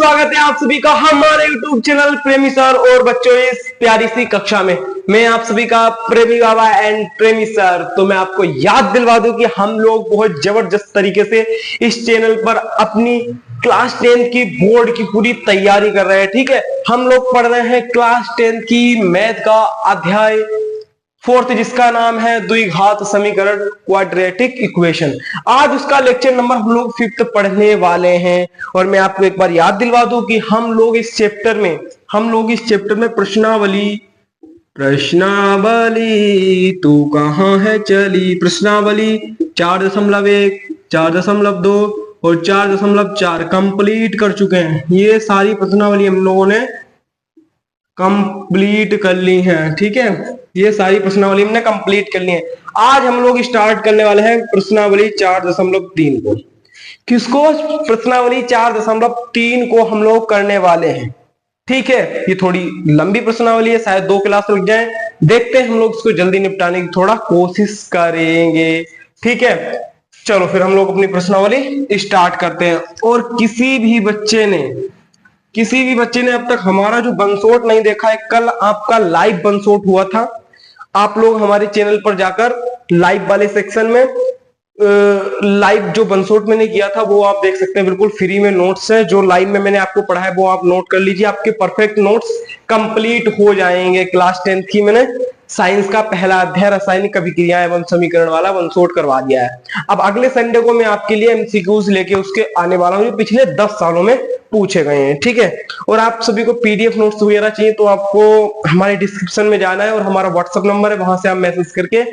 स्वागत है आप सभी का हमारे YouTube चैनल प्रेमी सर और बच्चों इस प्यारी सी कक्षा में। मैं आप सभी का प्रेमी बाबा एंड प्रेमी सर। तो मैं आपको याद दिलवा दूं कि हम लोग बहुत जबरदस्त तरीके से इस चैनल पर अपनी क्लास 10 की बोर्ड की पूरी तैयारी कर रहे हैं। ठीक है, हम लोग पढ़ रहे हैं क्लास 10 की मैथ का अध्याय 4th, जिसका नाम है द्विघात समीकरण, क्वाड्रेटिक इक्वेशन। आज उसका लेक्चर नंबर हम लोग 5th पढ़ने वाले हैं। और मैं आपको एक बार याद दिलवा दूं कि हम लोग इस चैप्टर में प्रश्नावली तू कहां है चली, प्रश्नावली 4.1, 4.2 और 4.4 कंप्लीट कर चुके हैं। ये सारी प्रश्नावली हम लोगों ने कंप्लीट कर ली है। ठीक है, ये सारी प्रश्नावली हमने कंप्लीट कर ली है। आज हम लोग स्टार्ट करने वाले हैं प्रश्नावली 4.3 को। किसको? प्रश्नावली 4.3 को हम लोग करने वाले हैं। ठीक है, ये थोड़ी लंबी प्रश्नावली है, शायद 2 क्लास लग जाए। देखते हैं, हम लोग इसको जल्दी निपटाने की थोड़ा कोशिश करेंगे। ठीक है, चलो फिर हम लोग अपनी प्रश्नावली स्टार्ट करते हैं। और किसी भी बच्चे ने अब तक हमारा जो बंसोट नहीं देखा है, कल आपका लाइव बंसोट हुआ था। आप लोग हमारे चैनल पर जाकर लाइव वाले सेक्शन में लाइव जो बंसोट मैंने किया था वो आप देख सकते हैं। बिल्कुल फ्री में नोट्स है, जो लाइव में मैंने आपको पढ़ा है वो आप नोट कर लीजिए। आपके परफेक्ट नोट्स कंप्लीट हो जाएंगे। क्लास 10 की मैंने साइंस का पहला अध्याय रासायनिक अभिक्रिया एवं समीकरण वाला बंसोट करवा दिया है। अब अगले संडे को मैं आपके लिए एमसीक्यूज लेके उसके आने वाला हूं, जो पिछले 10 सालों में पूछे गए हैं। ठीक है, और आप सभी को पीडीएफ नोट्स वगैरह चाहिए तो आपको हमारे डिस्क्रिप्शन में जाना है और हमारा व्हाट्सएप नंबर है, वहां से आप मैसेज करके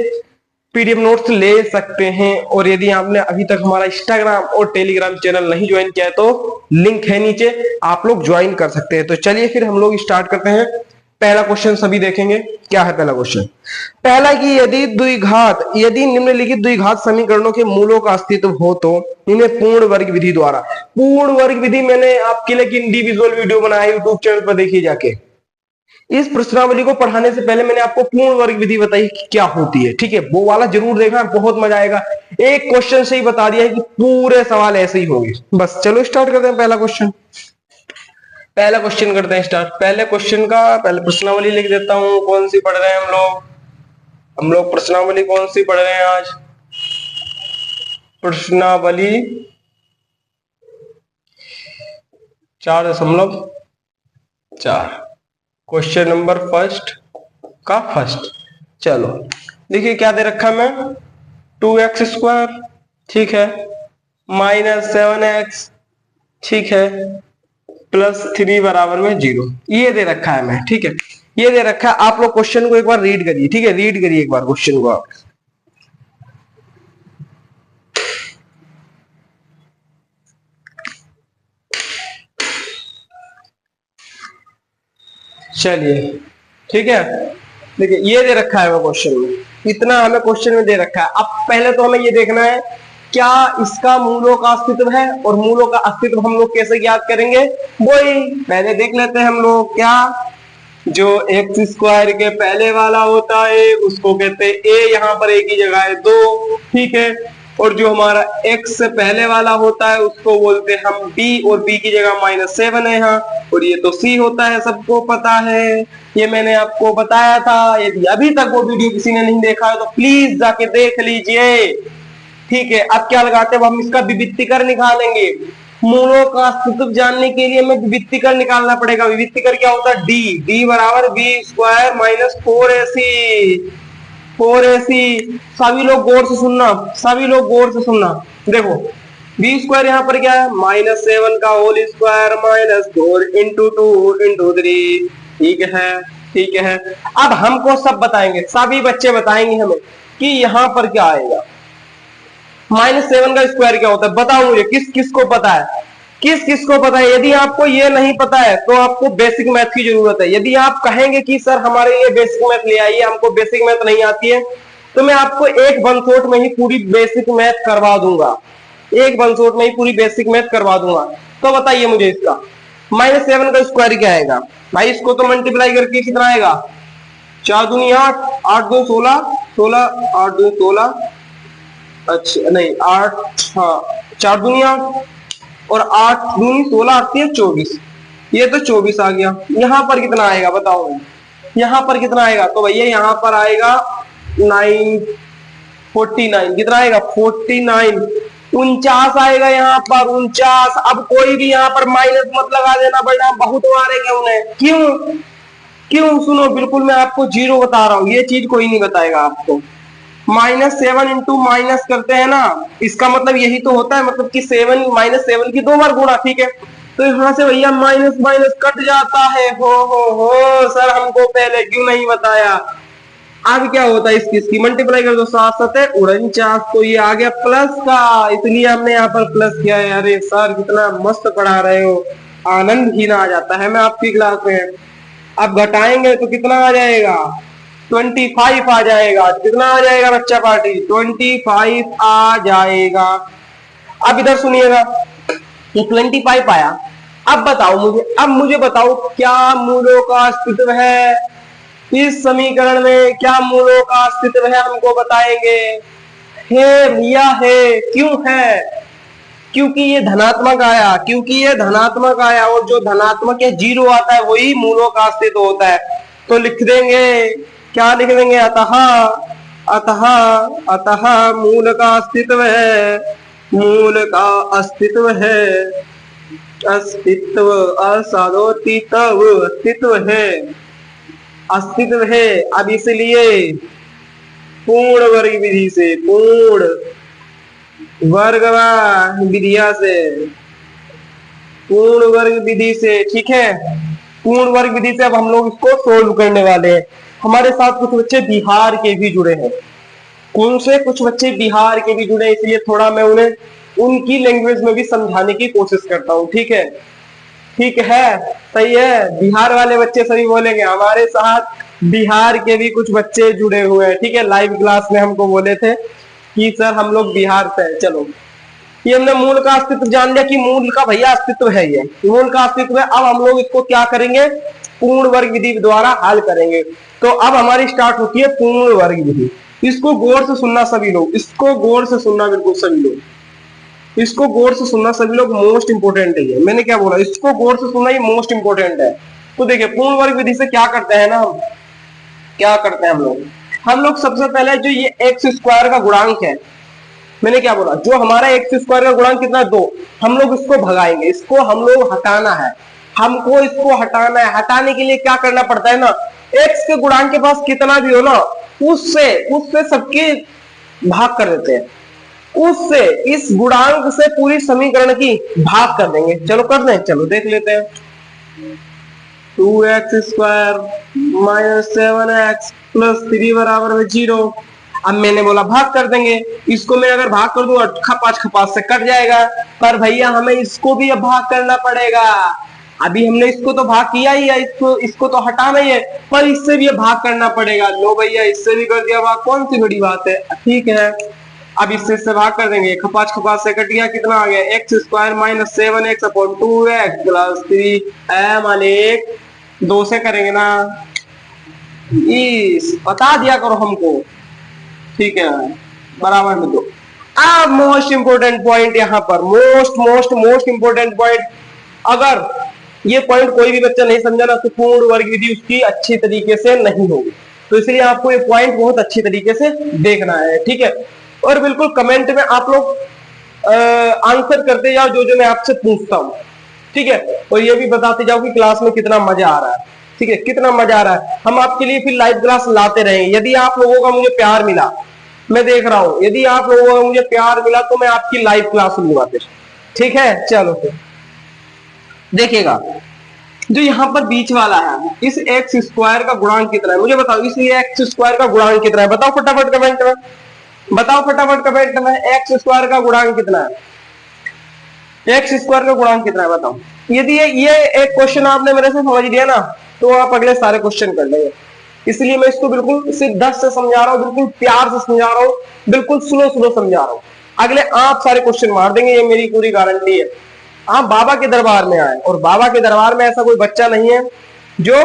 पीडीएफ नोट्स ले सकते हैं। और यदि आपने अभी तक हमारा इंस्टाग्राम और टेलीग्राम चैनल नहीं ज्वाइन किया है तो लिंक है नीचे, आप लोग ज्वाइन कर सकते हैं। तो चलिए फिर हम लोग स्टार्ट करते हैं। पहला क्वेश्चन सभी देखेंगे। क्या है पहला क्वेश्चन? पहला कि यदि निम्नलिखित द्विघात समीकरणों के मूलों का अस्तित्व हो तो इन्हें पूर्ण वर्ग विधि द्वारा। पूर्ण वर्ग विधि मैंने आपके लिए इंडिविजुअल वीडियो बनाया है यूट्यूब चैनल पर, देखिए जाके। इस प्रश्नावली को पढ़ाने से पहले मैंने आपको पूर्ण वर्ग विधि बताई कि क्या होती है। ठीक है, वो वाला जरूर देखना, बहुत मजा आएगा। एक क्वेश्चन से ही बता दिया है कि पूरे सवाल ऐसे ही होंगे। बस चलो स्टार्ट करते हैं। पहला क्वेश्चन करते हैं स्टार्ट। पहले क्वेश्चन का पहले प्रश्नावली लिख देता हूं। कौन सी पढ़ रहे हैं हम लोग प्रश्नावली कौन सी पढ़ रहे हैं आज? प्रश्नावली 4.4, क्वेश्चन नंबर फर्स्ट। चलो देखिए क्या दे रखा है मैं, 2x², ठीक है, -7x, ठीक है, +3 बराबर में 0, ये दे रखा है मैं। ठीक है, ये दे रखा है। आप लोग क्वेश्चन को एक बार रीड करिए। ठीक है, रीड करिए एक बार क्वेश्चन को आप। चलिए ठीक है, देखिए ये दे रखा है क्वेश्चन में, इतना हमें क्वेश्चन में दे रखा है। अब पहले तो हमें ये देखना है क्या इसका मूलों का अस्तित्व है, और मूलों का अस्तित्व हम लोग कैसे ज्ञात करेंगे वही पहले देख लेते हैं हम लोग। क्या? जो x² के पहले वाला होता है उसको कहते हैं a, यहाँ पर a की जगह है 2, ठीक है। और जो हमारा x से पहले वाला होता है उसको बोलते हैं हम b, और b की जगह -7 है यहाँ, और ये तो c होता है, सबको पता है, ये मैंने आपको बताया था। यदि अभी तक वो वीडियो किसी ने नहीं देखा है तो प्लीज जाके देख लीजिए। ठीक है, अब क्या लगाते हैं, हम इसका विविक्तीकर निकालेंगे। मूलों का अस्तित्व जानने के लिए हमें विविक्तीकर निकालना पड़ेगा। विविक्तीकर क्या होता है? d बराबर b² -4ac। 4ac, सभी लोग गौर से सुनना। देखो b² यहाँ पर क्या है, -7 का होल स्क्वायर -4 × 2 × 3, ठीक है। अब हमको सब बताएंगे, सभी बच्चे बताएंगे हमें कि यहाँ पर क्या आएगा। -7 का स्क्वायर क्या होता है बताओ मुझे, किसको पता है? यदि आपको ये नहीं पता है तो आपको बेसिक मैथ की जरूरत है। यदि आप कहेंगे कि सर हमारे लिए बेसिक मैथ ले आइए, हमको बेसिक मैथ नहीं आती है, तो मैं आपको एक बंसोट में ही पूरी बेसिक मैथ करवा दूंगा। तो बताइए मुझे इसका -7 का स्क्वायर क्या आएगा भाई? इसको तो मल्टीप्लाई करके कितना आएगा? 4 दूनी 8, 8 2 16, 8 2 16, अच्छा नहीं 8, हाँ 4 दूनी 8, और 8 दूनी 16 आती है 24, ये तो 24 आ गया। यहाँ पर कितना आएगा बताओ, यहाँ पर कितना आएगा? तो भैया यहाँ पर आएगा 49, कितना आएगा 49, 49 आएगा यहाँ पर 49। अब कोई भी यहाँ पर माइनस मत लगा देना बेटा, बहुत मारेंगे उन्हें। क्यों क्यों? सुनो, बिल्कुल मैं आपको जीरो बता रहा हूँ, ये चीज कोई नहीं बताएगा आपको। -7 इंटू माइनस करते हैं ना, इसका मतलब यही तो होता है, मतलब कि 7 -7 की 2 बार गुणा, ठीक है। तो यहाँ से भैया माइनस माइनस कट जाता है। हो सर, हमको पहले क्यों नहीं बताया? अब क्या होता है, इसकी मल्टीप्लाई कर दो, 7 7 49, तो ये आ गया प्लस का, इसलिए हमने यहाँ पर प्लस किया है। अरे सर कितना मस्त पढ़ा रहे हो, आनंद ही ना आ जाता है मैं आपकी क्लास में। अब घटाएंगे तो कितना आ जाएगा? 25 आ जाएगा। कितना आ जाएगा बच्चा पार्टी? 25 आ जाएगा। अब इधर सुनिएगा, ये 25 आया। अब मुझे बताओ क्या मूलों का अस्तित्व है इस समीकरण में? क्या मूलों का अस्तित्व है हमको बताएंगे? है भैया, है। क्यों है? क्योंकि ये धनात्मक आया, और जो धनात्मक या जीरो आता है वही मूलों का अस्तित्व होता है। तो लिख देंगे, क्या लिख देंगे? अतः अतः अतः मूल का अस्तित्व है, मूल का अस्तित्व है, अस्तित्व असाधोतित्व अस्तित्व है, अस्तित्व है। अब इसलिए पूर्ण वर्ग विधि से, पूर्ण वर्ग विधिया से, पूर्ण वर्ग विधि से, ठीक है, पूर्ण वर्ग विधि से अब हम लोग इसको सोल्व करने वाले हैं। हमारे साथ कुछ बच्चे बिहार के भी जुड़े हैं, कौन से? कुछ बच्चे बिहार के भी जुड़े, इसलिए थोड़ा मैं उन्हें उनकी लैंग्वेज में भी समझाने की कोशिश करता हूँ, ठीक है? ठीक है, सही है। बिहार वाले बच्चे सभी बोलेंगे। हमारे साथ बिहार के भी कुछ बच्चे जुड़े हुए हैं, ठीक है। लाइव क्लास में हमको बोले थे कि सर हम लोग बिहार से हैं। चलो, ये हमने मूल का अस्तित्व जान लिया कि मूल का भैया अस्तित्व है, ये मूल का अस्तित्व है। अब हम लोग इसको क्या करेंगे? पूर्ण वर्ग विधि द्वारा हल करेंगे। तो अब हमारी स्टार्ट होती है पूर्ण वर्ग विधि। इसको गौर से सुनना सभी लोग, इसको गौर से सुनना, बिल्कुल सभी लोग, इसको गौर से सुनना सभी लोग, मोस्ट इंपोर्टेंट है ये। मैंने क्या बोला? इसको गौर से सुनना, ये मोस्ट इंपोर्टेंट है। तो देखिए, पूर्ण वर्ग विधि से क्या करते हैं ना, हम क्या करते हैं हम लोग सबसे पहले जो ये एक्स स्क्वायर का गुणांक है, मैंने क्या बोला? जो हमारा एक्स स्क्वायर का गुणांक कितना है? 2। हम लोग इसको भगाएंगे, इसको हम लोग हटाना है, हमको इसको हटाना है। हटाने के लिए क्या करना पड़ता है ना, एक्स के गुणांक के पास कितना भी हो ना, उससे सबके भाग कर देते हैं, उससे इस गुणांक से पूरी समीकरण की भाग कर देंगे। चलो कर दें, चलो देख लेते हैं। 2x square minus 7x plus 3 बराबर में 0। अब मैंने बोला भाग कर देंगे, इसको मैं अगर भाग कर दूं खपाच खपाच से कट जाएगा, पर भैया हमें इसको भी अब भाग करना पड़ेगा। अभी हमने इसको तो भाग किया ही है, इसको तो हटाना ही है, पर इससे भी भाग करना पड़ेगा। लो भैया, इससे भी कर दिया भाग, कौन सी बड़ी बात है, ठीक है। अब इससे भाग कर देंगे, खपाच खपाच से कट गया, कितना आ गया? X square minus 7x upon 2x plus 3 मालिक 2 से करेंगे ना, इस बता दिया करो हमको, ठीक है, बराबर में 2। अब मोस्ट इंपोर्टेंट पॉइंट यहाँ पर, मोस्ट इंपोर्टेंट पॉइंट, अगर ये पॉइंट कोई भी बच्चा नहीं समझा ना, तो पूर्ण वर्ग विधि उसकी अच्छी तरीके से नहीं होगी। तो इसलिए आपको ये पॉइंट बहुत अच्छी तरीके से देखना है, ठीक है। और बिल्कुल कमेंट में आप लोग आंसर करते जाओ जो मैं आपसे पूछता हूँ, ठीक है। और ये भी बताते जाओ कि क्लास में कितना मजा आ रहा है, ठीक है, कितना मजा आ रहा है। हम आपके लिए फिर लाइव क्लास लाते रहेंगे। यदि आप लोगों का मुझे प्यार मिला, मैं देख रहा हूं, यदि आप लोगों का मुझे प्यार मिला तो मैं आपकी लाइव क्लास लूंगा फिर, ठीक है। चलो फिर देखिएगा, जो यहाँ पर बीच वाला है, इस एक्स स्क्वायर का गुणांक कितना है मुझे बताओ। इस एक्स स्क्वायर का गुणांक कितना है बताओ फटाफट कमेंट में, बताओ फटाफट कमेंट में, एक्स स्क्वायर का गुणांक कितना है? एक्स स्क्वायर का गुणांक कितना है बताओ। यदि ये एक क्वेश्चन आपने मेरे से समझ लिया ना, तो आप अगले सारे क्वेश्चन कर लेंगे। इसलिए मैं इसको बिल्कुल शिद्दत से समझा रहा हूँ, बिल्कुल प्यार से समझा रहा हूँ, बिल्कुल स्लो समझा रहा हूँ। अगले आप सारे क्वेश्चन मार देंगे, ये मेरी पूरी गारंटी है। आप बाबा के दरबार में आए, और बाबा के दरबार में ऐसा कोई बच्चा नहीं है जो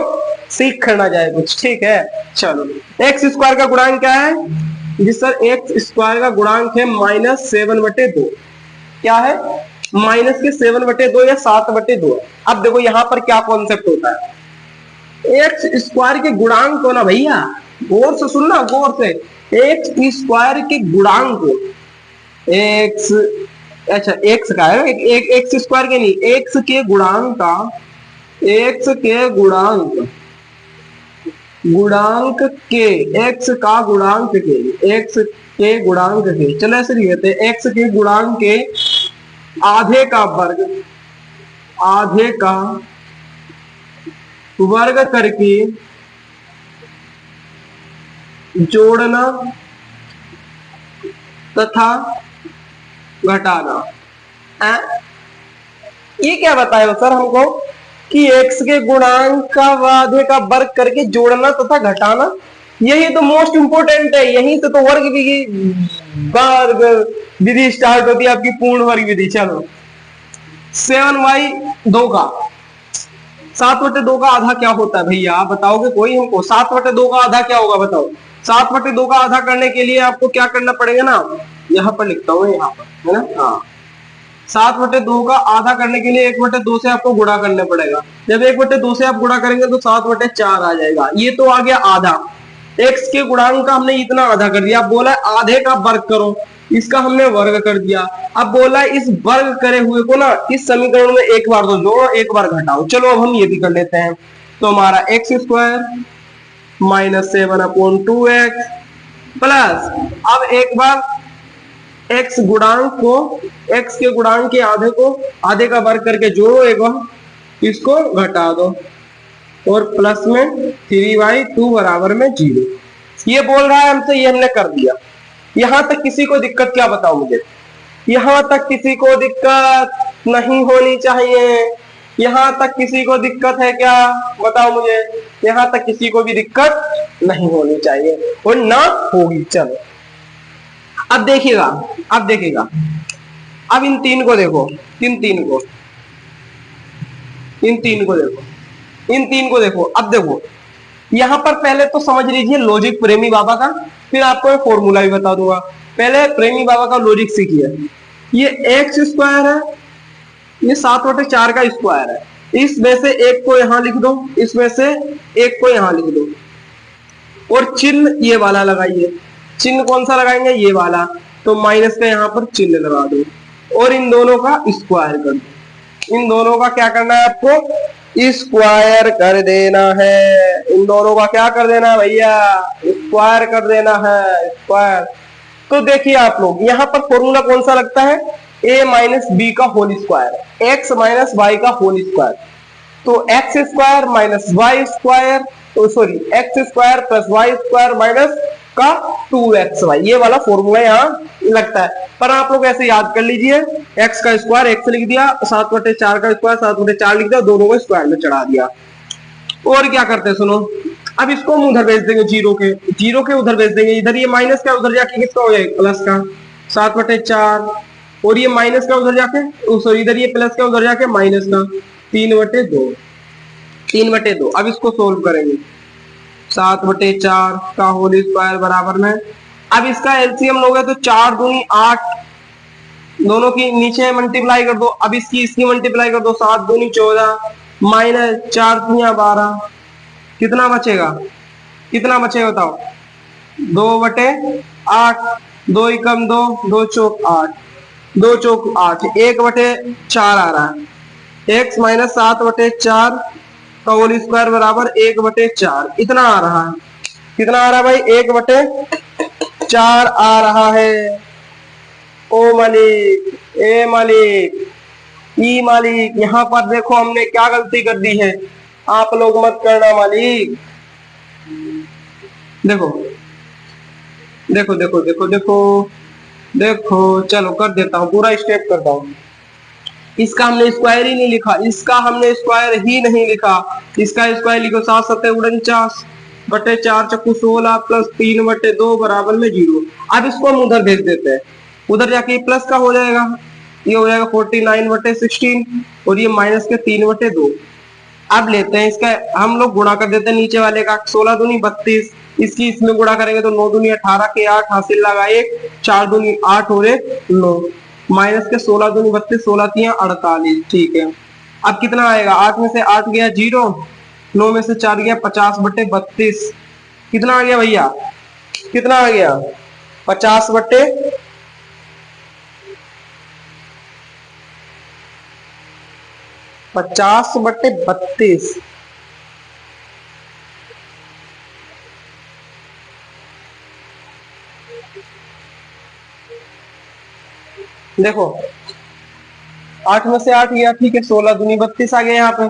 सीख कर ना जाए कुछ, ठीक है। चलो, एक्स स्क्वायर का गुणांक क्या है जी सर? एक्स स्क्वायर का गुणांक है -7/2। क्या है? माइनस के 7/2 या 7/2। अब देखो यहां पर क्या कॉन्सेप्ट होता है, एक्स स्क्वायर के गुणांक को ना भैया, गौर से सुनना, गौर से, एक्स स्क्वायर के गुणांक को, एक्स, अच्छा एक्स का है, एक्स स्क्वायर के नहीं, एक्स के गुणांक का, एक्स के गुणांक, गुणांक के, एक्स का गुणांक के, एक्स के गुणांक के, चलो ऐसे लिख लेते हैं, एक्स के गुणांक के आधे का वर्ग, आधे का वर्ग करके जोड़ना तथा घटाना। ये क्या बताया सर हमको कि एक्स के गुणांक का आधे का वर्ग करके जोड़ना तथा घटाना, यही तो मोस्ट इंपोर्टेंट है, यहीं से तो वर्ग विधि स्टार्ट होती है आपकी, पूर्ण वर्ग विधि। चलो 7/2 का 7/2 का आधा क्या होता है भैया, आप बताओगे कोई हमको? 7/2 का आधा क्या होगा बताओ? 7/2 का आधा करने के लिए आपको क्या करना पड़ेगा ना, यहां पर लिखता हूं, यहां पर है ना, हाँ, 7/2 का आधा करने के लिए 1/2 से आपको गुणा करना पड़ेगा। जब 1/2 से आप गुणा करेंगे तो 7/4 आ जाएगा। ये तो आ गया आधा, एक्स के गुणांक का हमने इतना आधा कर दिया। अब बोला आधे का वर्ग करो, इसका हमने वर्ग कर दिया। अब बोला इस वर्ग करे हुए को ना इस समीकरण में एक बार तो जोड़ो, एक बार घटाओ। चलो अब हम ये भी कर लेते हैं। तो हमारा x square minus 7/2x plus, अब एक बार एक्स गुणांक को, एक्स के गुणांक के आधे को आधे का वर्ग करके जोड़ो, एक बार इसको घटा दो, और प्लस में 3/2 बराबर में 0। ये बोल रहा है हमसे, ये हमने कर दिया। यहां तक किसी को दिक्कत क्या बताओ मुझे? यहां तक किसी को दिक्कत नहीं होनी चाहिए। यहां तक किसी को दिक्कत है क्या बताओ मुझे? यहां तक किसी को भी दिक्कत नहीं होनी चाहिए और ना होगी। चलो अब देखिएगा, अब देखिएगा, अब इन तीन को देखो, इन तीन को, इन तीन को देखो, इन तीन को देखो। अब देखो यहां पर पहले तो समझ लीजिए लॉजिक प्रेमी बाबा का, फिर आपको एक फॉर्मूला भी बता दूंगा। पहले प्रेमी बाबा का लॉजिक सीखिए। ये एक्स स्क्वायर है, ये 7/4 का स्क्वायर है, इसमें से एक को यहां लिख दो, इसमें से एक को यहां लिख दो, और चिन्ह ये वाला लगाइए। चिन्ह कौन सा लगाएंगे? ये वाला। तो माइनस का यहां पर चिन्ह लगा दो और इन दोनों का स्क्वायर कर दो। इन दोनों का क्या करना है आपको? स्क्वायर कर देना है। इन दोनों का क्या कर देना है भैया? स्क्वायर कर देना है, स्क्वायर। तो देखिए आप लोग यहां पर फॉर्मूला कौन सा लगता है? a माइनस बी का whole square, x minus y का होल स्क्वायर। तो x square minus y square, sorry x square plus y square minus का 2xy, ये वाला फॉर्मूला यहाँ लगता है। पर आप लोग ऐसे याद कर लीजिए, x का स्क्वायर x लिख दिया, 7/4 का स्क्वायर 7/4 लिख दिया, दोनों को स्क्वायर में चढ़ा दिया। और क्या करते हैं सुनो, अब इसको हम उधर भेज देंगे, जीरो के उधर भेज देंगे। इधर ये माइनस का उधर जाके किसका हो जाएगा? प्लस का 7/4, और ये माइनस का उधर जाके, सॉरी इधर ये प्लस का उधर जाके माइनस का 3/2, 3/2। अब इसको सोल्व करेंगे, 7/4 का होल स्क्वायर बराबर में, अब इसका एलसीएम लोगे तो 4 दूनी 8, दोनों की नीचे मल्टीप्लाई कर दो। अब इसकी मल्टीप्लाई कर दो, 7 दूनी 14 माइनस 4 3 12, कितना बचेगा? कितना बचेगा बताओ? 2/8, 2 एकम 2, 2 चौक 8, 2 चौक 8, 1/4 आ रहा है। x माइनस 7/4 का होल स्क्वायर बराबर 1/4, इतना आ रहा है। कितना आ रहा है भाई? 1/4 आ रहा है। ओ मालिक, ए मालिक, ई मालिक, यहाँ पर देखो हमने क्या गलती कर दी है, आप लोग मत करना मालिक। देखो देखो देखो देखो देखो देखो, चलो कर देता हूँ, पूरा स्टेप करता हूँ। इसका हमने स्क्वायर ही नहीं लिखा, इसका हमने स्क्वायर ही नहीं लिखा। इसका स्क्वायर लिखो, 7 7 49 बटे 4 चक्कू 16 प्लस 3/2 बराबर में 0। अब इसको हम उधर भेज देते हैं, उधर जाके प्लस का हो जाएगा, ये हो जाएगा 49/16, और ये माइनस के 3/2। अब लेते हैं इसका हम लोग गुणा कर देते हैं नीचे वाले का, 16 दूनी 32, इसकी इसमें गुणा करेंगे तो 9 दूनी 18 के 8 हासिल लगा 1, 4 दूनी 8 और 1 9। माइनस के 16 दूनी 32, 16 तिया 48, ठीक है। अब कितना आएगा, 8 में से 8 गया 0, 9 में से 4 गया 50/32, कितना आ गया भैया, कितना आ गया 50/32। देखो 8 में से 8 गया, ठीक है, 16 दूनी 32 आ गया यहाँ पे,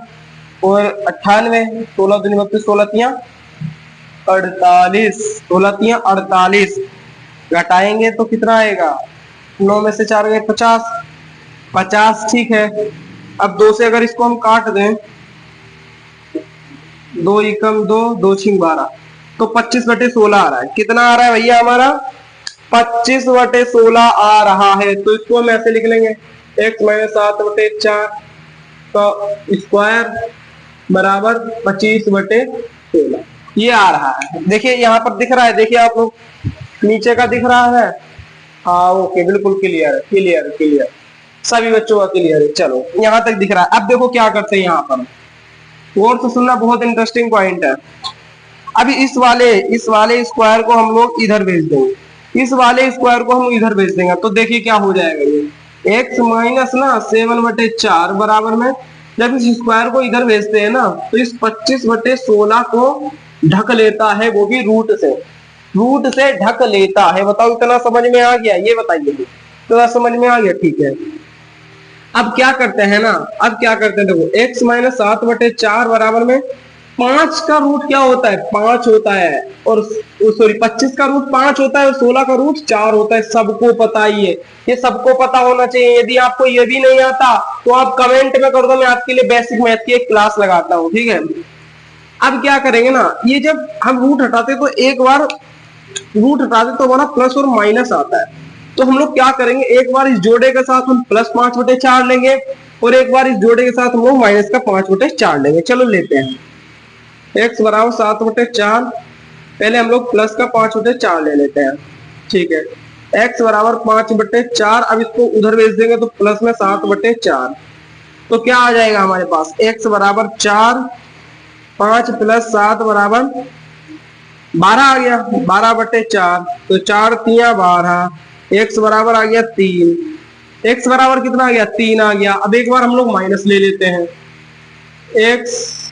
और 98, 16 दूनी 32, 16 तिया 48, 16 तिया 48, घटाएंगे तो कितना आएगा, 9 में से 4 गए 50, 50, ठीक है। अब 2 से अगर इसको हम काट दें, 2 एकम 2, 2 छिंग 12, तो 25/16 आ रहा है। कितना आ रहा है भैया हमारा, 25/16 आ रहा है। तो इसको हम ऐसे लिख लेंगे, x - 7/4 का स्क्वायर बराबर 25/16, ये आ रहा है। देखिए यहाँ पर दिख रहा है, देखिए आप लोग, नीचे का दिख रहा है, हाँ ओके, बिल्कुल क्लियर है, क्लियर क्लियर, सभी बच्चों का क्लियर है। चलो यहाँ तक दिख रहा है। अब देखो क्या करते हैं यहाँ पर, और तो सुनना, बहुत इंटरेस्टिंग पॉइंट है। अभी इस वाले स्क्वायर को हम लोग इधर भेज देंगे, इस वाले स्क्वायर को हम इधर भेज देंगे, तो देखिए क्या हो जाएगा, ये x माइनस ना 7/4 बराबर में, जब इस स्क्वायर को इधर भेजते हैं ना, तो इस 25/16 को ढक लेता है, वो भी रूट से ढक लेता है। बताओ इतना समझ में आ गया, ये बताइए, तो समझ में आ गया, ठीक है। अब क्या करते हैं ना, अब क्या करते हैं, देखो x - 7/4 बराबर में 5 का रूट क्या होता है, 5 होता है, और सॉरी 25 का रूट 5 होता है, और 16 का रूट 4 होता है। सबको पता ही है, ये सबको पता होना चाहिए। यदि आपको ये भी नहीं आता तो आप कमेंट में कर दो, मैं आपके लिए बेसिक मैथ की एक क्लास लगाता हूँ, ठीक है। अब क्या करेंगे ना, ये जब हम रूट हटाते तो एक बार रूट हटाते तो हमारा प्लस और माइनस आता है, तो हम लोग क्या करेंगे, एक बार इस जोड़े के साथ हम +5/4 लेंगे, और एक बार इस जोड़े के साथ हम लोग माइनस का 5/4 लेंगे। चलो लेते हैं, x बराबर 7/4, पहले हम लोग प्लस का 5/4 ले लेते हैं, ठीक है। x बराबर 5/4, अब इसको उधर भेज देंगे तो प्लस में 7/4, तो क्या आ जाएगा हमारे पास, x बराबर 4, 5 + 7 बराबर 12 आ गया, 12/4, तो 4 तिया 12, x बराबर आ गया 3, x बराबर कितना आ गया, 3 आ गया। अब एक बार हम लोग माइनस ले लेते हैं, x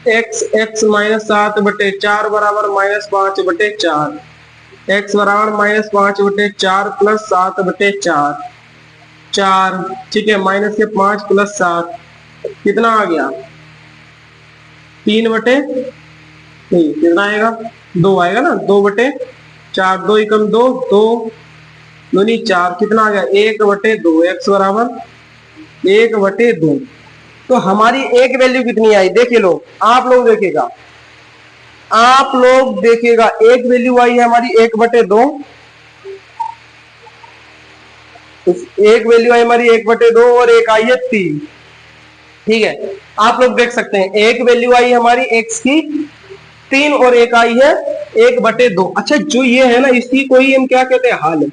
- 7/4 बराबर -5/4, x बराबर -5/4 + 7/4, 4, ठीक है, माइनस के 5 + 7 कितना आ गया, 3/नहीं, कितना आएगा, 2 आएगा ना, 2/4, 2 एकम 2, 2 दूनी 4, कितना आ गया 1/2, x बराबर 1/2। तो हमारी एक वैल्यू कितनी आई, देखिए लो, आप लोग देखिएगा, एक वैल्यू आई है हमारी 1/2, एक वैल्यू आई हमारी 1/2, और एक आई है 3, ठीक है। आप लोग देख सकते हैं, एक वैल्यू आई हमारी x की 3, और एक आई है 1/2। अच्छा, जो ये है ना, इसी को ही हम क्या कहते हैं, हल,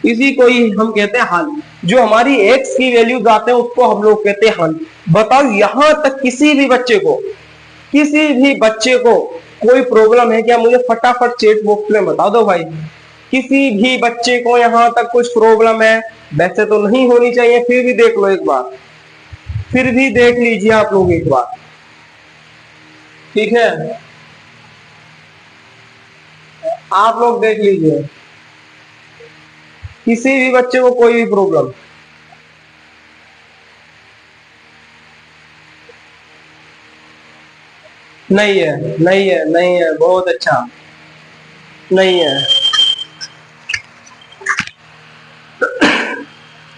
इसी को ही हम कहते हैं हल। जो हमारी x की वैल्यू आते हैं उसको हम लोग कहते हैं हल। बताओ यहां तक किसी भी बच्चे को कोई प्रॉब्लम है क्या, मुझे फटाफट चैट बॉक्स में बता दो भाई। किसी भी बच्चे को यहां तक कुछ प्रॉब्लम है, वैसे तो नहीं होनी चाहिए, फिर भी देख लो एक बार, फिर भी देख लीजिए आप लोग एक बार, ठीक है, आप लोग देख लीजिए, किसी भी बच्चे को कोई भी प्रॉब्लम, नहीं है, बहुत अच्छा, नहीं है,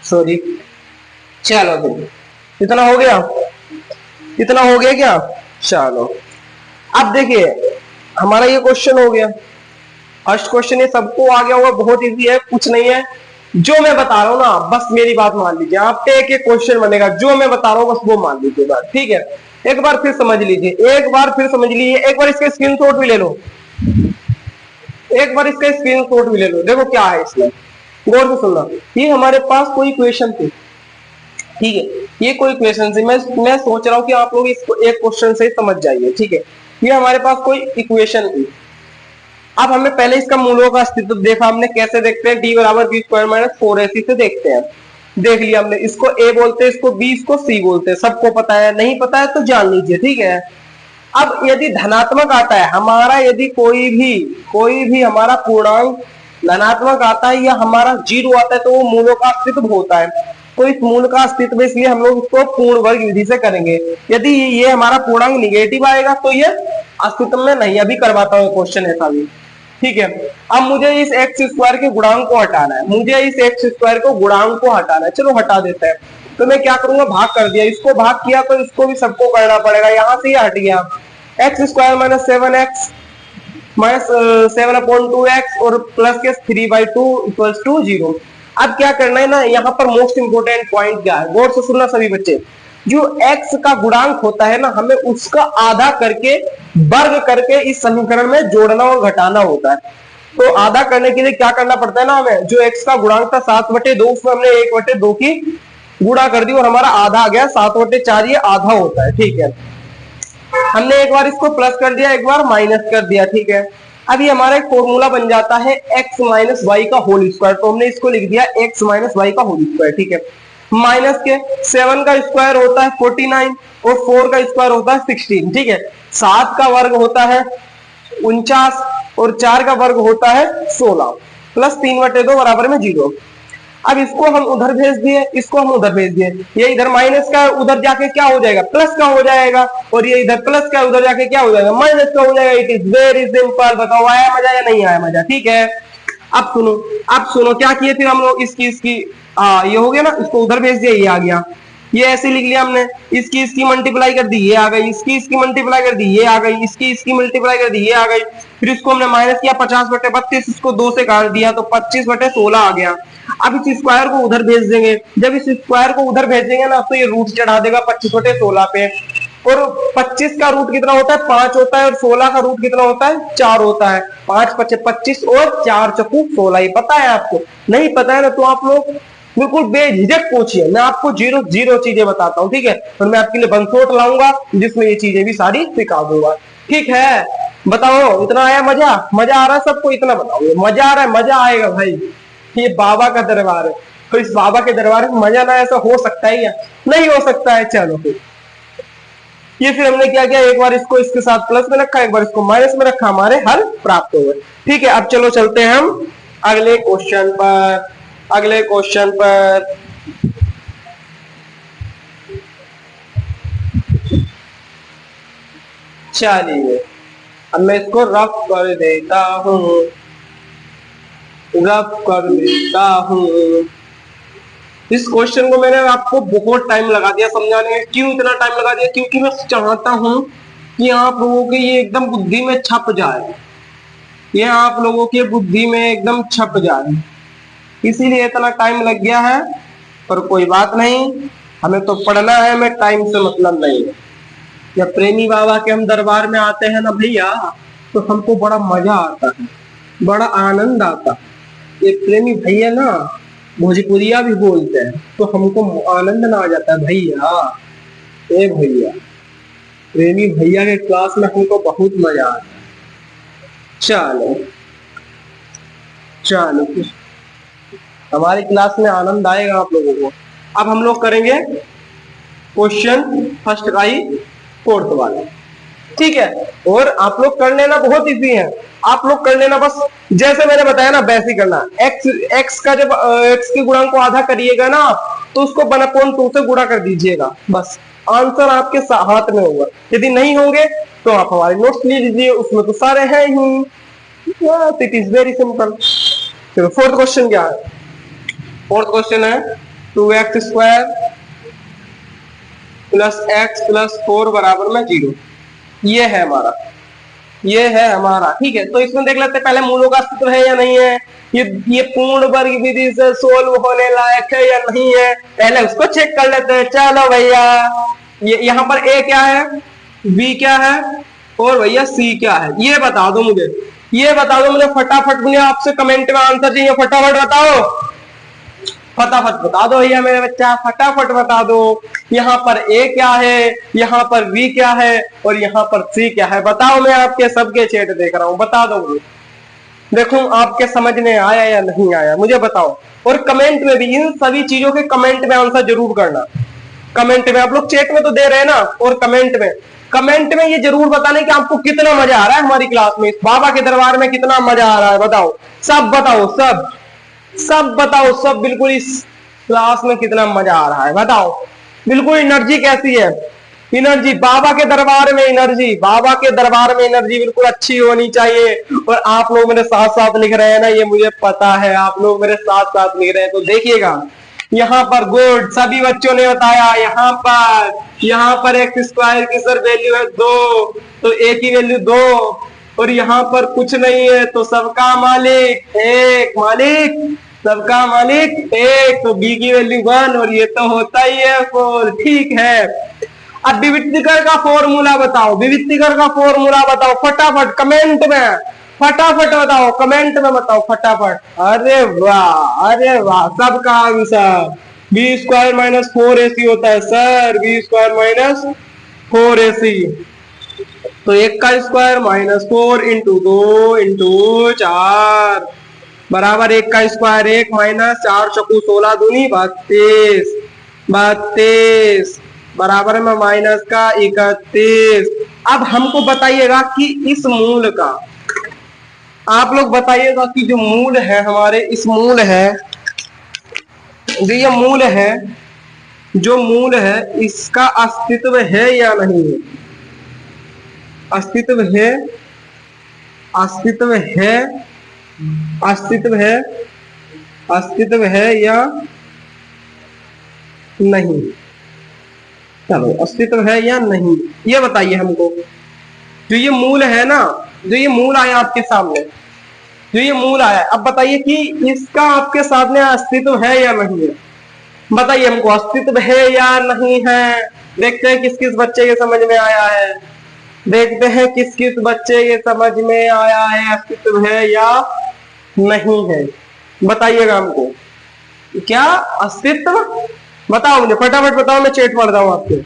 सॉरी, चलो फिर इतना हो गया, क्या, चलो। अब देखिए हमारा ये क्वेश्चन हो गया, फर्स्ट क्वेश्चन, ये सबको आ गया होगा, बहुत इजी है, कुछ नहीं है। जो मैं बता रहा हूं ना, बस मेरी बात मान लीजिए, आप पे एक क्वेश्चन बनेगा, जो मैं बता रहा हूं बस वो मान लीजिए बात, ठीक है। एक बार फिर समझ लीजिए, एक बार इसका स्क्रीनशॉट भी ले लो, देखो क्या है इसमें, गौर से सुनना, ये हमारे पास कोई इक्वेशन थी, ठीक है, ये कोई इक्वेशन थी। मैं सोच रहा हूँ कि आप लोग इसको एक क्वेश्चन से समझ जाइए, ठीक है। ये हमारे पास कोई इक्वेशन थी। अब हमने पहले इसका मूलों का अस्तित्व देखा, हमने कैसे देखते हैं, डी बराबर बी स्क्वायर माइनस 4ac से देखते हैं। देख लिया हमने, इसको ए बोलते हैं, इसको बी, इसको सी बोलते हैं, सबको पता है, नहीं पता है तो जान लीजिए, ठीक है। अब यदि धनात्मक आता है हमारा, यदि कोई भी हमारा पूर्णांक धनात्मक आता है या हमारा जीरो आता है, तो वो मूलों का अस्तित्व होता है। तो इस मूल का अस्तित्व इसलिए हम लोग इसको पूर्ण वर्ग विधि से करेंगे। यदि ये हमारा पूर्णांक निगेटिव आएगा तो ये अस्तित्व में नहीं। अभी करवाता हूँ क्वेश्चन ऐसा भी, ठीक है। अब मुझे इस एक्स स्क्वायर के गुणांक को हटाना है, मुझे इस एक्स स्क्वायर को गुणांक को हटाना है। चलो हटा देते हैं। तो मैं क्या करूंगा, भाग कर दिया, इसको भाग किया तो इसको भी सबको करना पड़ेगा। यहां से ये हट गया, x square minus 7x minus 7/2x और प्लस के 3/2 इक्वल्स टू 0। अब क्या करना है ना, यहाँ पर मोस्ट इंपोर्टेंट पॉइंट क्या है, गौर से सुनना सभी बच्चे। जो x का गुणांक होता है ना, हमें उसका आधा करके वर्ग करके इस समीकरण में जोड़ना और घटाना होता है। तो आधा करने के लिए क्या करना पड़ता है ना, हमें जो x का गुणांक था 7/2, उसमें हमने 1/2 की गुणा कर दी और हमारा आधा आ गया 7/4, ये आधा होता है, ठीक है। हमने एक बार इसको प्लस कर दिया, एक बार माइनस कर दिया, ठीक है। अब ये हमारा एक फॉर्मूला बन जाता है x माइनस वाई का होल स्क्वायर। तो हमने इसको लिख दिया x माइनस वाई का होल स्क्वायर, ठीक है। माइनस के 7 का स्क्वायर होता है 49 और 4 का स्क्वायर होता है 16, ठीक है। 7 का वर्ग होता है 49 और 4 का वर्ग होता है 16 प्लस 3/2 बराबर में 0। अब इसको हम उधर भेज दिए, इसको हम उधर भेज दिए, ये इधर माइनस का उधर जाके क्या हो जाएगा, प्लस का हो जाएगा, और ये इधर प्लस का उधर जाके क्या हो जाएगा, माइनस का हो जाएगा। It is very simple. बताओ आया मजा या नहीं आया मजा, ठीक है। अब सुनो क्या किए फिर हम लोग, इसकी ये हो गया ना, इसको उधर भेज दिया, ये आ गया। ये ऐसे लिख लिया हमने, इसकी मल्टीप्लाई कर दी, ये आ गई, इसकी मल्टीप्लाई कर दी, ये आ गई, इसकी मल्टीप्लाई कर दी, ये आ गई। फिर इसको हमने माइनस किया 50/32, इसको 2 से काट दिया तो 25/16 आ गया। अब इस स्क्वायर को उधर भेज देंगे, जब इस स्क्वायर को उधर भेजेंगे ना तो ये रूट चढ़ा देगा 25/16 पे। और 25 का रूट कितना होता है, 5 होता है, और 16 का रूट कितना होता है, 4 होता है। 5 × 25 और 4 × 16, ये पता है आपको? नहीं पता है ना, तो आप लोग बिल्कुल बेझिझक पूछिए, मैं आपको जीरो चीजें बताता हूँ, ठीक है। और मैं आपके लिए बंसोट लाऊंगा जिसमें ये चीजें भी सारी सिखा दूंगा, ठीक है। बताओ इतना आया मजा आ रहा है सबको? इतना बताओ, मजा आ रहा है? मजा आएगा भाई, ये बाबा का दरबार है, तो इस बाबा के दरबार में मजा ना ऐसा हो सकता है या नहीं हो सकता है? चलो फिर ये फिर हमने क्या किया, एक बार इसको इसके साथ प्लस में रखा, एक बार इसको माइनस में रखा, हमारे हल प्राप्त हो गए, ठीक है। अब चलो चलते हैं हम अगले क्वेश्चन पर। चलिए अब मैं इसको रफ कर देता हूं। इस क्वेश्चन को मैंने आपको बहुत टाइम लगा दिया समझाने में। क्यों इतना टाइम लगा दिया? क्योंकि मैं चाहता हूं कि आप लोगों के ये एकदम बुद्धि में छप जाए, ये आप लोगों के बुद्धि में एकदम छप जाए, इसीलिए इतना टाइम लग गया है। पर कोई बात नहीं, हमें तो पढ़ना है, हमें टाइम से मतलब नहीं है। जब प्रेमी बाबा के हम दरबार में आते हैं ना भैया, तो हमको बड़ा मजा आता है, बड़ा आनंद आता है। ये प्रेमी भैया ना भोजपुरिया भी बोलते हैं, तो हमको आनंद ना आ जाता है भैया। ए भैया, प्रेमी भैया के क्लास में हमको बहुत मजा आता है। चलो हमारी क्लास में आनंद आएगा आप लोगों को। अब हम लोग करेंगे क्वेश्चन फर्स्ट का ही फोर्थ वाला, ठीक है। और आप लोग कर लेना, बहुत इजी है, आप लोग कर लेना, बस जैसे मैंने बताया ना वैसे ही करना। एक्स का जब एक्स के गुणांक को आधा करिएगा ना, तो उसको 1/2 से गुणा कर दीजिएगा, बस आंसर आपके हाथ में होगा। यदि नहीं होंगे तो आप हमारे नोट्स ले लीजिए, उसमें तो सारे हैं ही। It is very simple. चलो फोर्थ क्वेश्चन क्या है? फोर्थ क्वेश्चन है 2x² + x + 4 बराबर में 0। ये है हमारा, ठीक है। तो इसमें देख लेते हैं पहले मूलों का अस्तित्व है या नहीं है, ये पूर्ण वर्ग विधि से सोल्व होने लायक है या नहीं है, पहले उसको चेक कर लेते हैं। चलो भैया, ये यहाँ पर a क्या है, b क्या है और भैया c क्या है, ये बता दो मुझे, फटाफट। मुझे आपसे कमेंट में आंसर चाहिए, फटाफट बताओ। फटाफट बता दो भैया मेरे बच्चा, फटाफट बता दो। यहाँ पर ए क्या है, यहाँ पर बी क्या है और यहाँ पर सी क्या है, बताओ। मैं आपके सबके चैट देख रहा हूँ, बता दो मुझे, देखो आपके समझ में आया या नहीं आया, मुझे बताओ। और कमेंट में भी इन सभी चीजों के कमेंट में आंसर जरूर करना। कमेंट में आप लोग चैट में तो दे रहे हैं ना, और कमेंट में ये जरूर बताने कि आपको कितना मजा आ रहा है हमारी क्लास में, इस बाबा के दरबार में कितना मजा आ रहा है, बताओ। सब बताओ, सब बताओ, सब बिल्कुल इस क्लास में कितना मजा आ रहा है, बताओ। बिल्कुल एनर्जी कैसी है, एनर्जी बाबा के दरबार में, एनर्जी बाबा के दरबार में एनर्जी बिल्कुल अच्छी होनी चाहिए। और आप लोग मेरे साथ साथ लिख रहे हैं ना, ये मुझे पता है, आप लोग मेरे साथ साथ लिख रहे हैं। तो देखिएगा यहाँ पर गुड, सभी बच्चों ने बताया। यहाँ पर एक्स स्क्वायर की सर वैल्यू है 2, तो ए की वैल्यू 2, और यहाँ पर कुछ नहीं है, तो सबका मालिक एक, सबका मालिक एक, तो बी की वैल्यू 1, और ये तो होता ही है 4, ठीक है। अब विविक्तीकर का फॉर्मूला बताओ, विविक्तीकर का फॉर्मूला बताओ फटाफट कमेंट में, फटाफट बताओ, कमेंट में बताओ फटाफट। अरे वाह, सबका answer B square minus 4ac होता है sir, B square minus 4ac। तो 1 का स्क्वायर माइनस 4 इंटू 2 इंटू 4 बराबर 1 का स्क्वायर 1 माइनस 4 चौकू 16 दूनी 32 बराबर में माइनस का 31। अब हमको बताइएगा कि इस मूल का, आप लोग बताइएगा कि जो मूल है हमारे, इस मूल है जो ये मूल है, जो मूल है इसका अस्तित्व है या नहीं है, अस्तित्व है, अस्तित्व है, अस्तित्व है, अस्तित्व है या नहीं, चलो अस्तित्व है या नहीं ये बताइए हमको। जो ये मूल है ना, जो ये मूल आया आपके सामने, जो ये मूल आया, अब बताइए कि इसका आपके सामने अस्तित्व है या नहीं है, बताइए हमको, अस्तित्व है या नहीं है। देखते हैं किस किस बच्चे के समझ में आया है, देखते हैं किस किस बच्चे के समझ में आया है, अस्तित्व है या नहीं है, बताइएगा हमको। क्या अस्तित्व, बताओ मुझे फटाफट बताओ, मैं चैट पढ़ रहा हूँ, आपके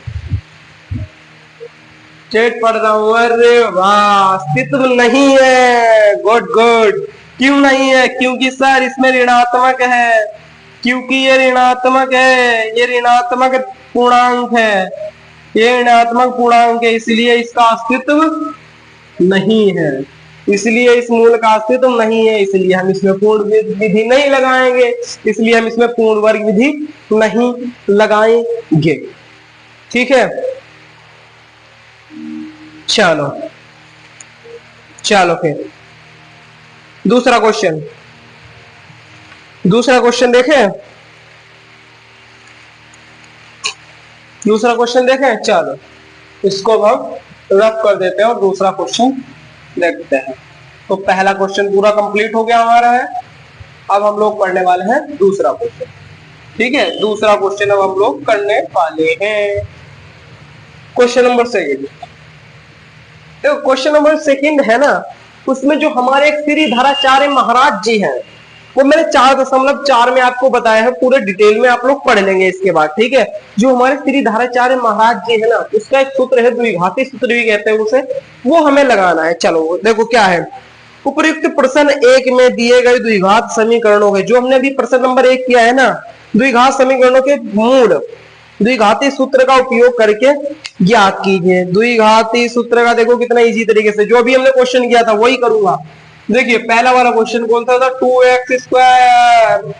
चैट पढ़ रहा हूँ। अरे वाह, अस्तित्व नहीं है, गुड गुड। क्यों नहीं है, क्योंकि सर इसमें ऋणात्मक है, क्योंकि ये ऋणात्मक है, ये ऋणात्मक पूर्णांक है, ये ऋणात्मक पूर्णांक है, इसलिए इसका अस्तित्व नहीं है, इसलिए इस मूल का अस्तित्व नहीं है, इसलिए हम इसमें पूर्ण विधि नहीं लगाएंगे, इसलिए हम इसमें पूर्ण वर्ग विधि नहीं लगाएंगे, ठीक है। चलो चलो फिर दूसरा क्वेश्चन, दूसरा क्वेश्चन देखें, दूसरा क्वेश्चन देखें। चलो इसको हम रफ कर देते हैं और दूसरा क्वेश्चन देखते हैं। तो पहला क्वेश्चन पूरा कंप्लीट हो गया हमारा है, अब हम लोग पढ़ने वाले हैं दूसरा क्वेश्चन, ठीक है। दूसरा क्वेश्चन अब हम लोग करने वाले हैं, क्वेश्चन नंबर 2। तो क्वेश्चन नंबर 2 है ना, उसमें जो हमारे एक श्री धराचार्य महाराज जी हैं, वो मैंने 4.4 में आपको बताया है, पूरे डिटेल में आप लोग पढ़ लेंगे इसके बाद, ठीक है। जो हमारे श्री धराचार्य महाराज जी है ना, उसका एक सूत्र है, द्विघाती सूत्र भी कहते हैं उसे, वो हमें लगाना है। चलो देखो क्या है, उपयुक्त प्रश्न 1 में दिए गए द्विघात समीकरणों के, जो हमने अभी प्रश्न नंबर 1 किया है ना, द्विघात समीकरणों के मूल द्विघाती सूत्र का उपयोग करके ज्ञात कीजिए। द्विघाती सूत्र का देखो कितना इजी तरीके से, जो भी हमने क्वेश्चन किया था वही करूंगा। देखिए पहला वाला क्वेश्चन कौन सा था, 2x square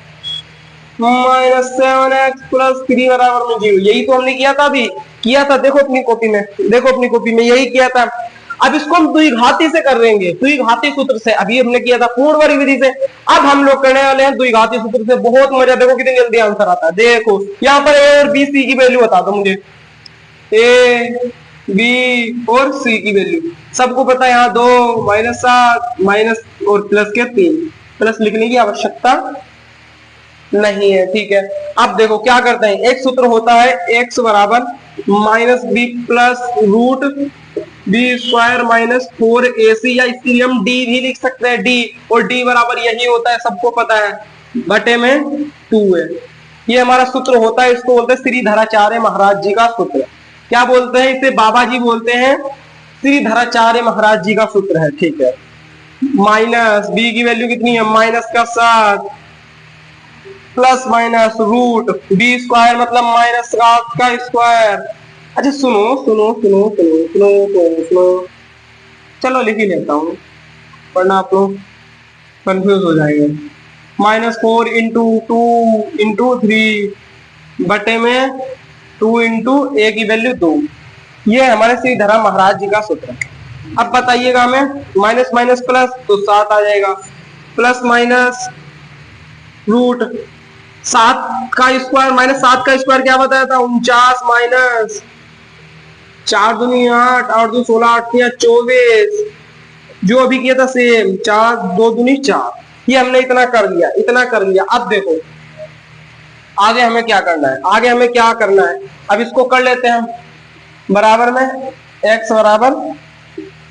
minus 7x plus 3 बराबर में 0, यही तो हमने किया था, अभी किया था, देखो अपनी कॉपी में, देखो अपनी कॉपी में यही किया था। अब इसको हम द्विघाती से कर लेंगे, द्विघाती सूत्र से, अभी हमने किया था पूर्ण वर्ग विधि से, अब हम लोग करने वाले हैं द्विघाती सूत्र से। बहुत मजा, देखो कितनी जल्दी आंसर आता है। देखो यहाँ पर ए और बी सी की वैल्यू बता दो मुझे, ए बी और सी की वैल्यू सबको पता है। यहाँ 2 माइनस 7 माइनस और प्लस के 3, प्लस लिखने की आवश्यकता नहीं है, ठीक है। अब देखो क्या करते हैं, एक सूत्र होता है x बराबर minus b plus root b square minus 4ac, या इसके लिए हम डी भी लिख सकते हैं, डी, और डी बराबर यही होता है, सबको पता है, बटे में 2 है। ये हमारा सूत्र होता है, इसको बोलते हैं श्रीधराचार्य महाराज जी का सूत्र। क्या बोलते हैं इसे? बाबा जी बोलते हैं, श्रीधराचार्य महाराज जी का सूत्र है। ठीक है, माइनस बी की वैल्यू कितनी है? माइनस का 7 plus minus root b square मतलब माइनस 7 का स्क्वायर। अच्छा सुनो सुनो सुनो सुनो सुनो सुनो सुनो, चलो लिख ही लेता हूँ वरना आप लोग कंफ्यूज हो जाएंगे। -4 इंटू 2 इंटू 3 बटे में 2 इंटू ए की वैल्यू 2। ये हमारे श्रीधरा महाराज जी का सूत्र है। अब बताइएगा हमें माइनस माइनस प्लस तो 7 आ जाएगा, प्लस माइनस रूट 7 का स्क्वायर माइनस 7 का स्क्वायर क्या बताया था? 49 माइनस 4 दूनी 8, 8 दूनी 16, 8 24, जो अभी किया था सेम, 4 2 दूनी 4। ये हमने इतना कर लिया, इतना कर लिया। अब देखो आगे हमें क्या करना है, आगे हमें क्या करना है। अब इसको कर लेते हैं बराबर में x बराबर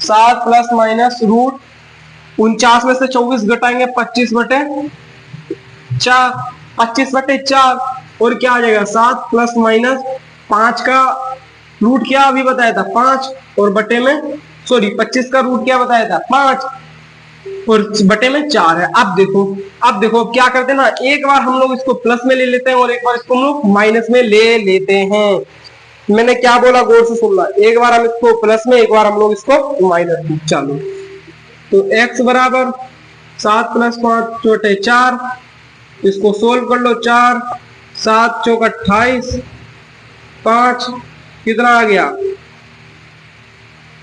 7 प्लस माइनस रूट 49 में से 24 घटाएंगे 25 बटे 4, 25 बटे 4 और क्या आ जाएगा 7 प्लस माइनस 5 का रूट क्या अभी बताया था 5 और बटे में 25 का रूट क्या बताया था 5 और बटे में 4 है। अब देखो क्या करते हैं ना, एक बार हम लोग इसको प्लस में ले लेते हैं और एक बार इसको हम लोग माइनस में ले लेते हैं। मैंने क्या बोला गौर से सुनना, एक बार हम इसको प्लस में, एक बार हम लोग इसको माइनस में। चलो तो x बराबर 7 प्लस 5 चौटे 4, इसको सोल्व कर लो। 4 7 चौक 28, 5 कितना आ गया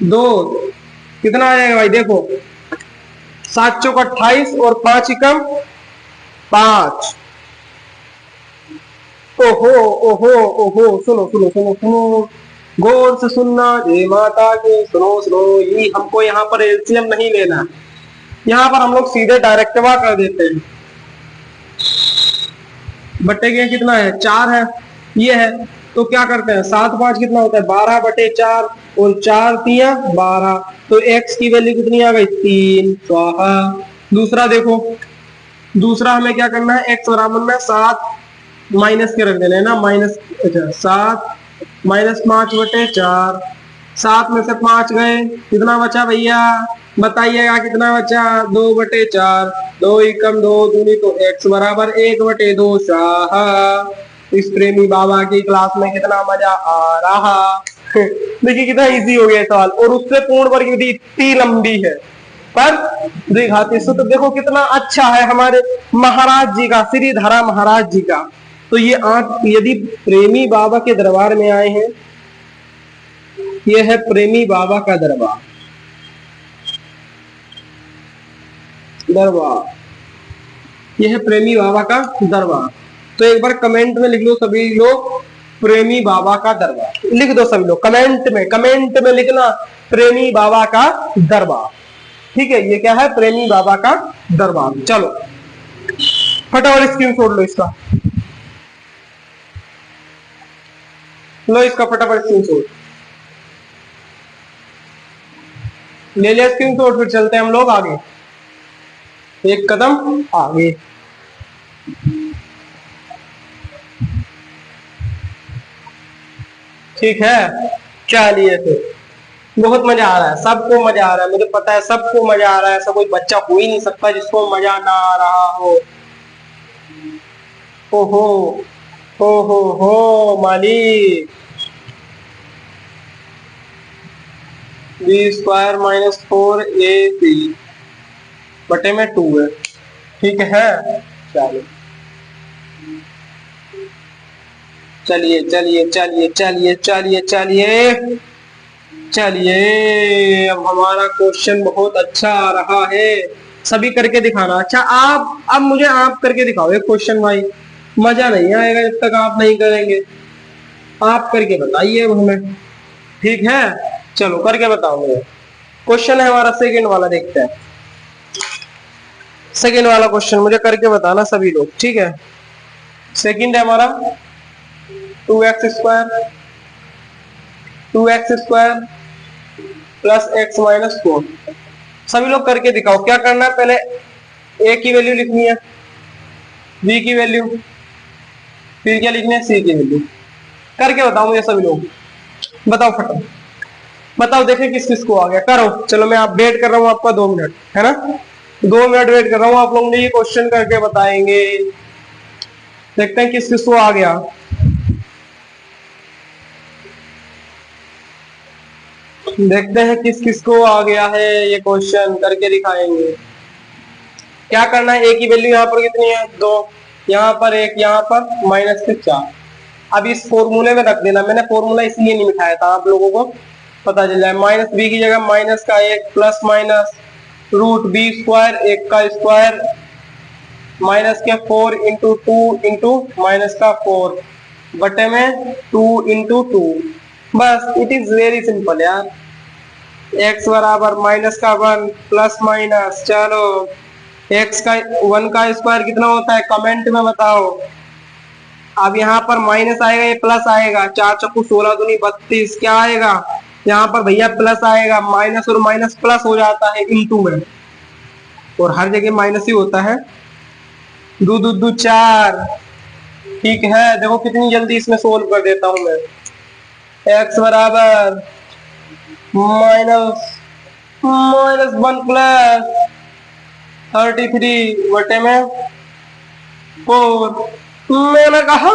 2, कितना आ जाएगा भाई देखो 7 चौक 28 और 5 एकम 5। ओहो ओहो ओहो, सुनो सुनो सुनो सुनो, गौर से सुनना जय माता की। सुनो सुनो, ये हमको यहाँ पर एलसीएम नहीं लेना, यहाँ पर हम लोग सीधे डायरेक्टवा कर देते हैं। बटे के कितना है 4 है, ये है तो क्या करते हैं 7 5 कितना होता है 12 बटे 4 और 4 3 12, तो x की वैल्यू कितनी आ गई 3 स्वाहा। दूसरा देखो, दूसरा हमें क्या करना है, x बराबर में 7 माइनस के रख देना है ना, माइनस 7 माइनस 5 बटे 4, 7 में से 5 गए, कितना बचा भैया बताइएगा कितना बचा 2 बटे 4, 2 एकम 2 दूनी तो x बराबर 1 बटे 2 शाह। इस प्रेमी बाबा की क्लास में कितना मजा आ रहा। देखिए कितना इजी हो गया सवाल, और उससे पूर्ण वर्ग विधि इतनी लंबी है पर द्विघाती सूत्र देखो कितना अच्छा है हमारे महाराज जी का, श्रीधरा महाराज जी का। तो ये आप यदि प्रेमी बाबा के दरबार में आए हैं, ये है प्रेमी बाबा का दरबार, ये है प्रेमी बाबा का दरबार। तो एक बार कमेंट में लिख लो सभी लोग प्रेमी बाबा का दरबार, लिख दो सभी लोग कमेंट में लिखना प्रेमी बाबा का दरबार। ठीक है, ये क्या है प्रेमी बाबा का दरबार। चलो फटाफट स्क्रीनशॉट लो इसका, लो इसका फटाफट स्क्रीनशॉट ले लिया स्क्रीनशॉट। फिर चलते हैं हम लोग आगे, एक कदम आगे। ठीक है, चलिए फिर बहुत मजा आ रहा है, सबको मजा आ रहा है, मुझे पता है सबको मजा आ रहा है। ऐसा कोई बच्चा हो ही नहीं सकता जिसको मजा ना आ रहा हो। ओहो हो मालिक, बी स्क्वायर माइनस 4ac बटे में 2 है। ठीक है, चलिए चलिए चलिए चलिए चलिए चलिए चलिए, अब हमारा क्वेश्चन बहुत अच्छा आ रहा है, सभी करके दिखाना। अच्छा आप, अब मुझे आप करके दिखाओ एक क्वेश्चन भाई, मजा नहीं आएगा जब तक आप नहीं करेंगे। आप करके बताइए हमें, ठीक है चलो करके बताओ मुझे। क्वेश्चन है हमारा सेकंड वाला, देखते हैं सेकंड वाला क्वेश्चन, मुझे करके बताना सभी लोग, ठीक है। सेकंड है हमारा 2x square plus x minus 4। सभी लोग करके दिखाओ। क्या करना है, पहले a की वैल्यू लिखनी है, b की वैल्यू फिर क्या लिखना है, सी की वैल्यू। करके बताओ मुझे सभी लोग, बताओ फटाफट, बताओ देखें किस किस को आ गया। करो, चलो मैं आप वेट कर रहा हूँ आपका 2 मिनट, है ना, 2 मिनट वेट कर रहा हूँ, आप लोग मुझे ये क्वेश्चन करके बताएंगे। देखते हैं किस किस को आ गया। देखते हैं किस किस को आ गया है, ये क्वेश्चन करके दिखाएंगे। क्या करना है, एक ही वैल्यू यहाँ पर कितनी है, 2, यहाँ पर 1, यहाँ पर माइनस के 4। अब इस फॉर्मूले में रख देना, मैंने फॉर्मूला इसलिए नहीं लिखाया था, आप लोगों को पता चल जाए। माइनस बी की जगह माइनस का 1 plus minus root b square, 1 का स्क्वायर माइनस के 4 इंटू 2 इंटू माइनस का 4 बटे में 2 इंटू 2। बस, इट इज वेरी सिंपल यार। x बराबर माइनस का 1 प्लस माइनस, चलो x का 1 का स्क्वायर कितना होता है, कमेंट में बताओ। अब यहाँ पर माइनस आएगा, ये प्लस आएगा, 4 चक्कू 16 दूनी 32, क्या आएगा यहाँ पर भैया, प्लस आएगा। माइनस और माइनस प्लस हो जाता है इंटू में, और हर जगह माइनस ही होता है। 2 2 2 4। ठीक है, देखो कितनी जल्दी इसमें सोल्व कर देता हूं मैं। x बराबर माइनस माइनस 1 प्लस 33 बटे में 4। मैंने कहा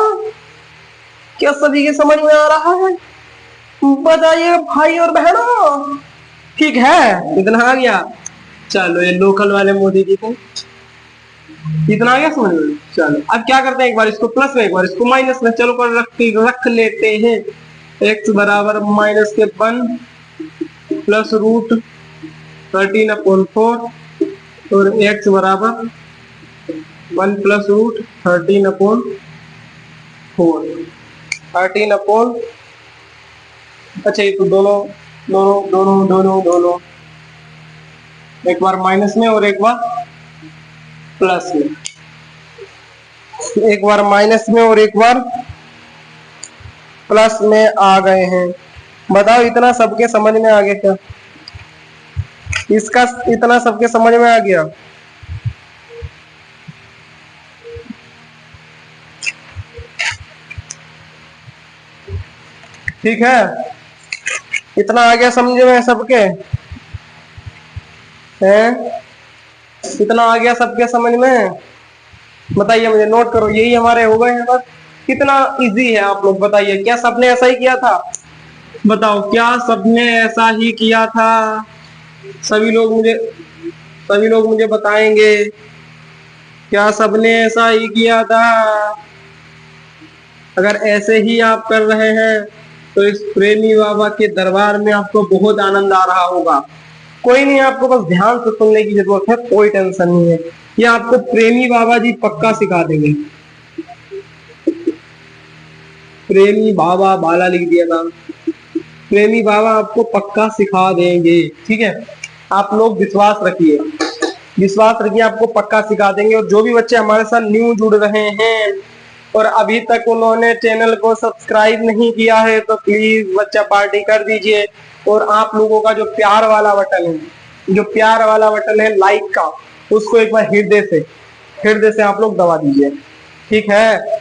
क्या सभी के समझ में आ रहा है, बताइए भाई और बहनों। ठीक है, इतना आ गया। चलो ये लोकल वाले मोदी जी को इतना आ गया समझ में। चलो अब क्या करते हैं, एक बार इसको प्लस में, एक बार इसको माइनस में, चलो कर रख लेते हैं। x बराबर माइनस के 1 प्लस रूट 13/4 और x बराबर 1 प्लस रूट 13/4, 13/, अच्छा ये तो दोनों दोनों दोनों दोनों दोनों एक बार माइनस में और एक बार प्लस में, एक बार माइनस में और एक बार प्लस में आ गए हैं। बताओ इतना सबके समझ में आ गया क्या, इसका इतना सबके समझ में आ गया। ठीक है, इतना आ गया समझ में सबके, हैं, इतना आ गया सबके समझ में। बताइए मुझे, नोट करो, यही हमारे हो गए हैं बस। कितना इजी है, आप लोग बताइए, क्या सबने ऐसा ही किया था, बताओ क्या सबने ऐसा ही किया था। सभी लोग मुझे बताएंगे, क्या सबने ऐसा ही किया था। अगर ऐसे ही आप कर रहे हैं तो इस प्रेमी बाबा के दरबार में आपको बहुत आनंद आ रहा होगा। कोई नहीं, आपको बस ध्यान से सुनने की जरूरत है, कोई टेंशन नहीं है, ये आपको प्रेमी बाबा जी पक्का सिखा देंगे। प्रेमी बाबा, बाला लिख दिया था, प्रेमी बाबा आपको पक्का सिखा देंगे। ठीक है, आप लोग विश्वास रखिए, विश्वास रखिए, आपको पक्का सिखा देंगे। और जो भी बच्चे हमारे साथ न्यू जुड़ रहे हैं और अभी तक उन्होंने चैनल को सब्सक्राइब नहीं किया है तो प्लीज बच्चा पार्टी कर दीजिए। और आप लोगों का जो प्यार वाला बटन है, जो प्यार वाला बटन है लाइक का, उसको एक बार हृदय से आप लोग दबा दीजिए। ठीक है,